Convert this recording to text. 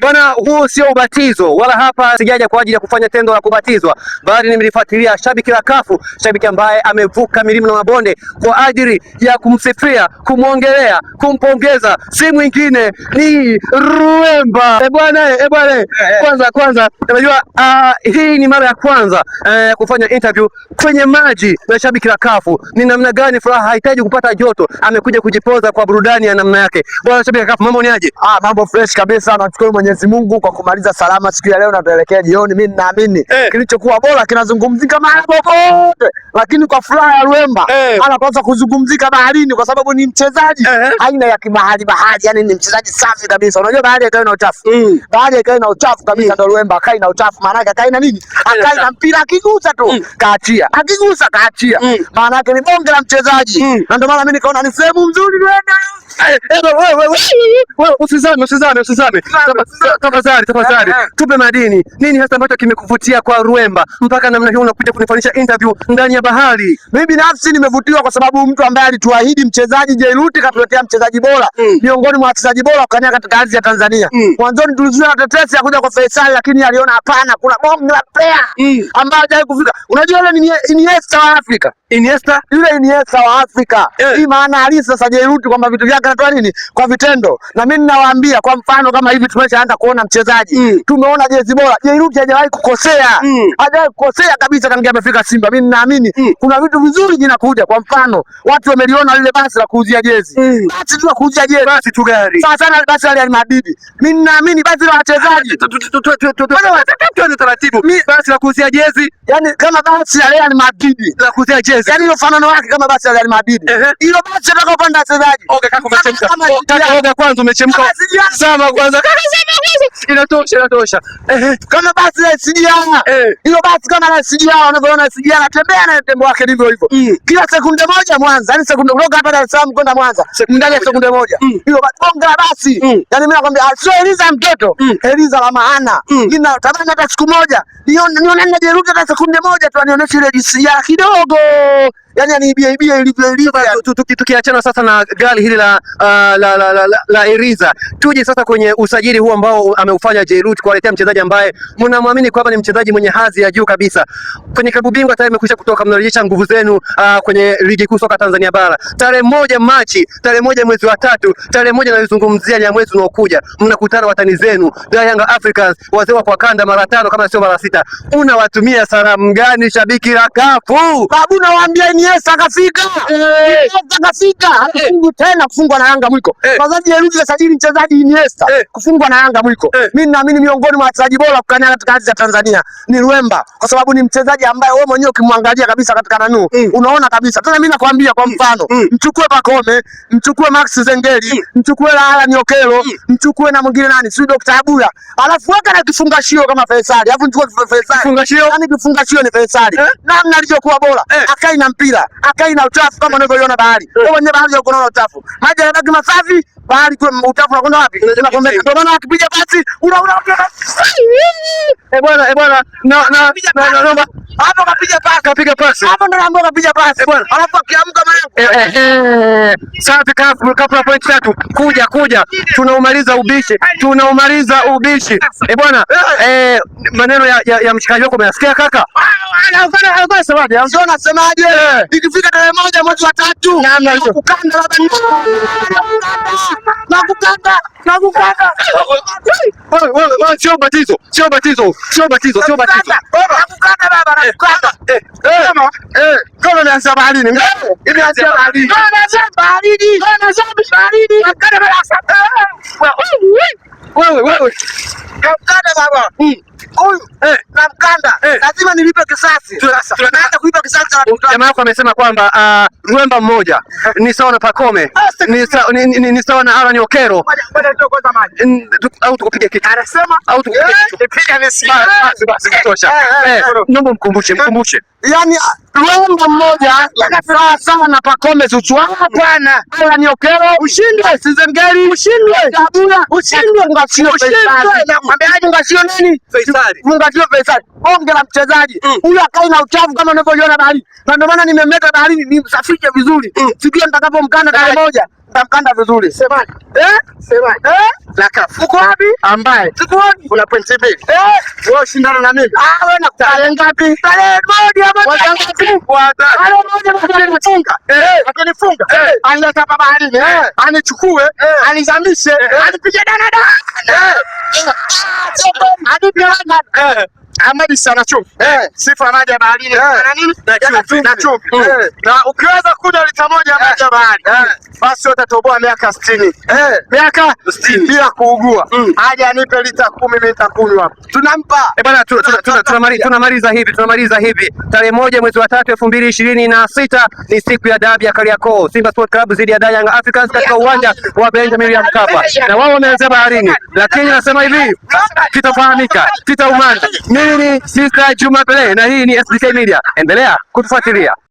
Bwana, huu sio ubatizo wala hapa sijaja kwa ajili ya kufanya tendo la kubatizwa, bali nimelifuatilia shabiki la kafu, shabiki ambaye amevuka milima na mabonde kwa ajili ya kumsifia, kumwongelea, kumpongeza, si mwingine ni Rwemba. Bwana, kwanza unajua hii ni mara ya kwanza kufanya interview kwenye maji na shabiki la kafu. Ni namna gani furaha, hahitaji kupata joto, amekuja kujipoza kwa burudani ya namna yake. Bwana shabiki la kafu, mambo ni aje? Mambo fresh kabisa. Nashukuru Mwenyezi Mungu kwa kumaliza salama siku ya leo na tuelekea jioni. Mimi ninaamini kilichokuwa bora kinazungumzika mahali popote, lakini kwa furaha ya Rwemba anapaswa kuzungumzika baharini, kwa sababu ni mchezaji aina ya kibahari, yani ni mchezaji safi kabisa. Unajua bahari ikae na uchafu, bahari ikae na uchafu kabisa, ndio Rwemba akai na uchafu. Maana yake akai na nini? Akai na mpira, akigusa tu kaachia, akigusa kaachia. Maana yake ni bonge la mchezaji, na ndio maana mimi nikaona ni sehemu nzuri Rwemba. Usizame. Tafadhali. Tupe madini. Nini hasa ambacho kimekuvutia kwa Rwemba mpaka namna hiyo unakuja kunifanyisha interview ndani ya bahari? Mimi binafsi nimevutiwa kwa sababu mtu ambaye alituahidi mchezaji Jairuti katuletea mchezaji bora miongoni mwa wachezaji bora kukania katika ardhi ya Tanzania. Mwanzoni tulizuia tetesi ya kuja kwa Faisal, lakini aliona hapana, kuna bonge la player ambaye hajawahi kufika. Unajua yule ni Iniesta wa Afrika. Yule Iniesta wa Afrika. Hii maana halisi sasa Jairuti kwamba vitu vyake anatoa nini kwa vitendo. Na mimi ninawaambia kwa mfano kama hivi tumeshaanza kuona mchezaji. Tumeona jezi bora. Jairuti hajawahi kukosea. Hajawahi kukosea kabisa tangu amefika Simba. Mimi ninaamini kuna vitu vizuri vinakuja. Kwa mfano watu wameliona lile basi la kuuzia jezi. Basi tu kuuzia jezi. Basi tu gari. Sasa sana basi la Real Madrid. Mimi ninaamini basi la wachezaji. Tuone taratibu. Basi la kuuzia jezi, yani kama basi la Real Madrid. La kuuzia jezi. Yani ile fanano wake kama basi la Real Madrid. Hilo basi nataka upande wachezaji. Okay, kaka umechemka. Kaka kwanza umechemka. Sama kwanza. Inatosha. Kama basi la SGA. Hilo basi kama la SGA, unavyoona SGA anatembea na tembo wake ndivyo hivyo. Kila sekunde moja Mwanza, yani sekunde kutoka hapa Dar es Salaam kwenda Mwanza. Ndani ya sekunde moja. Hilo bonga la basi. Yani mimi nakwambia sio Eliza mtoto, Eliza la maana. Nina tamani hata siku moja nione na Jairuti hata sekunde moja tu anionyeshe ile SGA kidogo. Yani aniibia ilivyo. Tukiachana sasa na gari hili la Eliza, tuje sasa kwenye usajili huu ambao ameufanya Jairuti kuwaletea mchezaji ambaye mnamwamini kwamba ni mchezaji mwenye hadhi ya juu kabisa. Kwenye klabu bingwa tayari imekwisha kutoka, mnarejesha nguvu zenu kwenye ligi kuu soka Tanzania bara. Tarehe 1 Machi, tarehe 1 mwezi wa 3, tarehe 1 naizungumzia ni mwezi unaokuja, mnakutana watani zenu Young Africans, wazee wa kwa kanda mara 5 kama sio mara 6. Unawatumia salamu gani shabiki la kafu? Babu nawaambia Iniesta kafika. Hafungu tena kufungwa na Yanga mwiko. Wazaji Jairuti kasajili mchezaji Iniesta kufungwa na Yanga mwiko. Mimi naamini miongoni mwa wachezaji bora kukania katika ardhi ya Tanzania ni Rwemba, kwa sababu ni mchezaji ambaye wewe mwenyewe ukimwangalia kabisa katika nanu unaona kabisa. Tena mimi nakwambia kwa mfano, mchukue Pacome, mchukue Max Zengeli, mchukue Alan Okelo, mchukue na mwingine nani? Si Dr. Abuya. Alafu weka na kifungashio kama Faisal. Alafu mchukue Faisal. Kifungashio? Yani kifungashio ni Faisal. Namna alivyokuwa bora. Akai na mpira, akai na uchafu kama unavyoiona bahari. Wewe mwenyewe bahari uko na uchafu. Maji yanabaki masafi, bahari kwa uchafu unakwenda wapi? Ndio maana akipiga pasi unaona bwana naomba hapo kapiga pasi. Hapo ndo naomba kapiga pasi bwana. Alafu akiamka mara safi kabla point 3 kuja tunaumaliza ubishi. Bwana maneno ya mshikaji wako umeyasikia kaka? Anafanya sawaje? Ndio nasemaje? Ikifika tarehe 1 mwezi wa 3 namna hiyo kukanda labda nakukanda. Wewe sio batizo. Nakukanda baba, nakukanda. Kama nianza baharini. Imeanza baharini. Nakukanda baba. Wewe. Nakukanda baba. Huyu namkanda, lazima nilipe kisasi. Tunaenda kulipa kisasi. Jamaa wako amesema kwamba Rwemba mmoja ni sawa na Pacome, ni sawa na Alan Okelo. Au tukupige kitu. Anasema au tukupige kitu. piga Messi. Basi kutosha. Naomba mkumbushe. yani Rwanda mmoja sawa sawa na Pacome Zouzoua. Hapana, ala ni Okelo ushindwe, Sizengeli ushindwe, Tabula ushindwe, Ngasio Faisal. Na mwambiaje Ngasio nini? Faisal. Ngasio Faisal. Bonge la mchezaji. Huyu akai na uchafu kama unavyoiona bahari. Na ndio maana nimemleta baharini nimsafishe vizuri. Sikia nitakapomkanda tarehe moja. Nitamkanda vizuri. Semaje? Semaje? Laka. Uko wapi? Ambaye. Uko wapi? Una pointi mbili. Wewe shindana na mimi. Wewe nakutana ngapi? Tarehe moja hapa. Tarehe moja bado nimefunga. Akinifunga. Anileta hapa baharini. Anichukue, anizamishe, anipige dana. Anipige Ahmed sana chumvi. Sifa maji ya baharini na nini? Na chumvi. Na ukiweza kunywa lita moja maji ya bahari, basi utatoboa miaka 60. Miaka 60 bila kuugua. Aje anipe lita 10 mimi nitakunywa hapo. Tunampa. Bwana tunamaliza hivi. Tarehe 1 mwezi wa 3 2026 ni siku ya dabi ya Kariakoo. Simba Sport Club dhidi ya Young Africans katika uwanja wa Benjamin William Mkapa. Na wao wameanza baharini. Lakini nasema hivi, kitafahamika, kitaumana. Mimi ni Sister Juma Pele na hii ni SBK Media. Endelea kutufuatilia.